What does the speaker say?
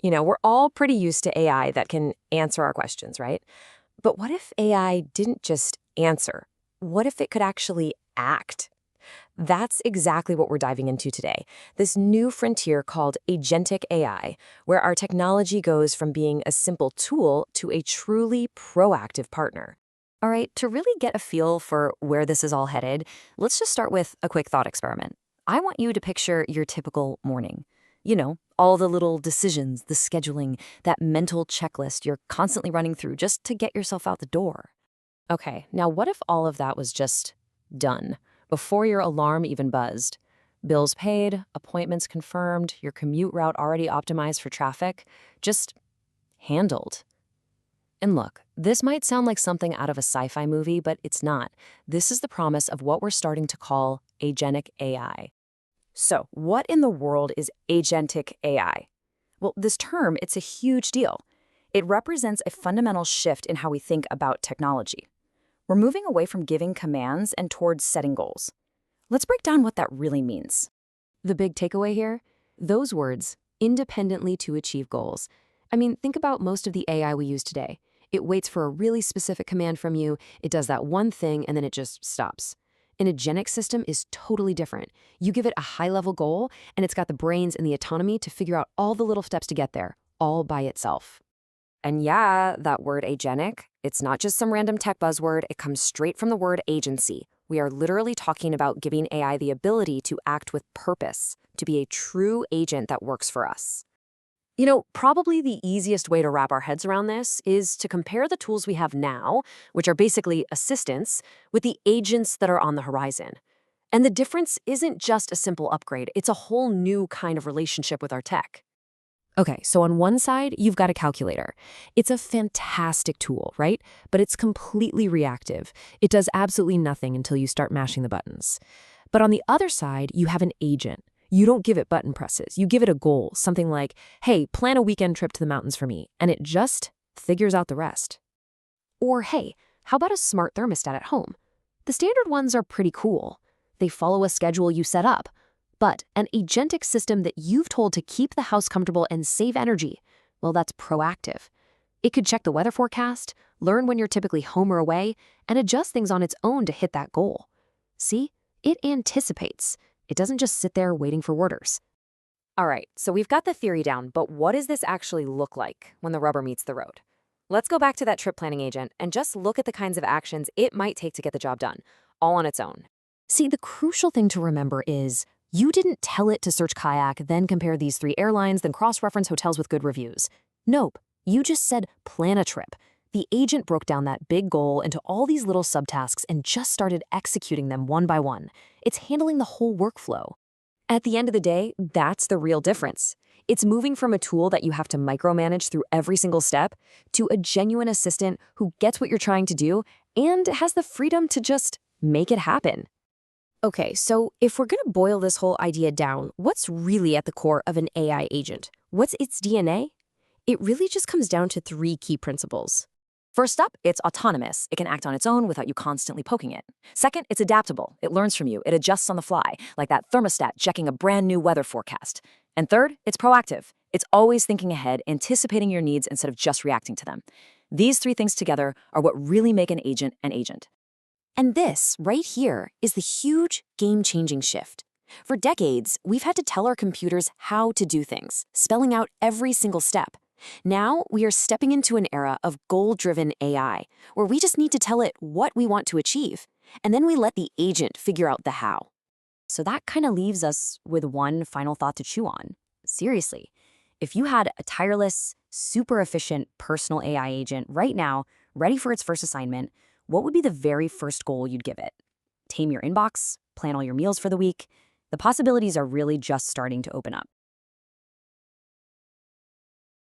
We're all pretty used to AI that can answer our questions, right? But what if AI didn't just answer? What if it could actually act? That's exactly what we're diving into today. This new frontier called Agentic AI, where our technology goes from being a simple tool to a truly proactive partner. All right, to really get a feel for where this is all headed, let's just start with a quick thought experiment. I want you to picture your typical morning. All the little decisions, the scheduling, that mental checklist you're constantly running through just to get yourself out the door. Okay, now what if all of that was just done before your alarm even buzzed? Bills paid, appointments confirmed, your commute route already optimized for traffic, just handled. And look, this might sound like something out of a sci-fi movie, but it's not. This is the promise of what we're starting to call agentic AI. So, what in the world is agentic AI? Well, this term, it's a huge deal. It represents a fundamental shift in how we think about technology. We're moving away from giving commands and towards setting goals. Let's break down what that really means. The big takeaway here? Those words, independently to achieve goals. I mean, think about most of the AI we use today. It waits for a really specific command from you, it does that one thing, and then it just stops. An agentic system is totally different. You give it a high-level goal, and it's got the brains and the autonomy to figure out all the little steps to get there, all by itself. And yeah, that word agentic, it's not just some random tech buzzword, it comes straight from the word agency. We are literally talking about giving AI the ability to act with purpose, to be a true agent that works for us. Probably the easiest way to wrap our heads around this is to compare the tools we have now, which are basically assistants, with the agents that are on the horizon. And the difference isn't just a simple upgrade, it's a whole new kind of relationship with our tech. Okay, so on one side, you've got a calculator. It's a fantastic tool, right? But it's completely reactive. It does absolutely nothing until you start mashing the buttons. But on the other side, you have an agent. You don't give it button presses. You give it a goal, something like, hey, plan a weekend trip to the mountains for me, and it just figures out the rest. Or hey, how about a smart thermostat at home? The standard ones are pretty cool. They follow a schedule you set up. But an agentic system that you've told to keep the house comfortable and save energy, well, that's proactive. It could check the weather forecast, learn when you're typically home or away, and adjust things on its own to hit that goal. See? It anticipates. It doesn't just sit there waiting for orders. All right, so we've got the theory down, but what does this actually look like when the rubber meets the road? Let's go back to that trip planning agent and just look at the kinds of actions it might take to get the job done, all on its own. See, the crucial thing to remember is you didn't tell it to search Kayak, then compare these 3 airlines, then cross-reference hotels with good reviews. Nope, you just said plan a trip. The agent broke down that big goal into all these little subtasks and just started executing them one by one. It's handling the whole workflow. At the end of the day, that's the real difference. It's moving from a tool that you have to micromanage through every single step to a genuine assistant who gets what you're trying to do and has the freedom to just make it happen. Okay, so if we're going to boil this whole idea down, what's really at the core of an AI agent? What's its DNA? It really just comes down to 3 key principles. First up, it's autonomous. It can act on its own without you constantly poking it. Second, it's adaptable. It learns from you. It adjusts on the fly, like that thermostat checking a brand new weather forecast. And third, it's proactive. It's always thinking ahead, anticipating your needs instead of just reacting to them. These 3 things together are what really make an agent an agent. And this, right here, is the huge, game-changing shift. For decades, we've had to tell our computers how to do things, spelling out every single step. Now, we are stepping into an era of goal-driven AI, where we just need to tell it what we want to achieve, and then we let the agent figure out the how. So that kind of leaves us with one final thought to chew on. Seriously, if you had a tireless, super efficient personal AI agent right now, ready for its first assignment, what would be the very first goal you'd give it? Tame your inbox? Plan all your meals for the week? The possibilities are really just starting to open up.